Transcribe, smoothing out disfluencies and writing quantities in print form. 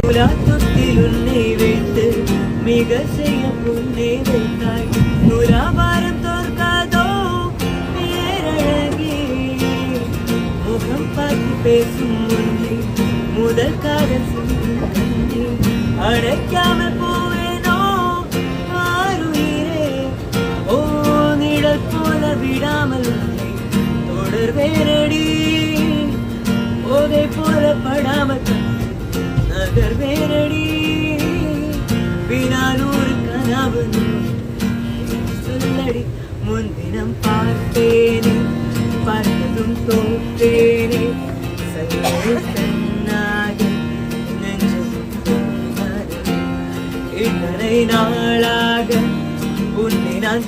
தொட்டில் உன்னை வைத்து மிக செய்ய உன்னை வைத்தாய். துலாபாரம் தோற்காதோ பேரழகி, முகம் பார்த்து பேசும் உன்னை முதல் காதல் கண்ணி அடைக்காமல் போவேனோ ஆறுயிரே. ஓ நிழல் போல விடாமல் உன்னை தொடர்வேரடி, போதை போல படாமல் நகர் வேரடி. வினானூறு கனவு சொல்லடி, முன்தினம் பார்த்தேனே பார்த்ததும் தோற்றேனே. கண்ணாக நெஞ்சதும் இத்தனை நாளாக உன்னை நான்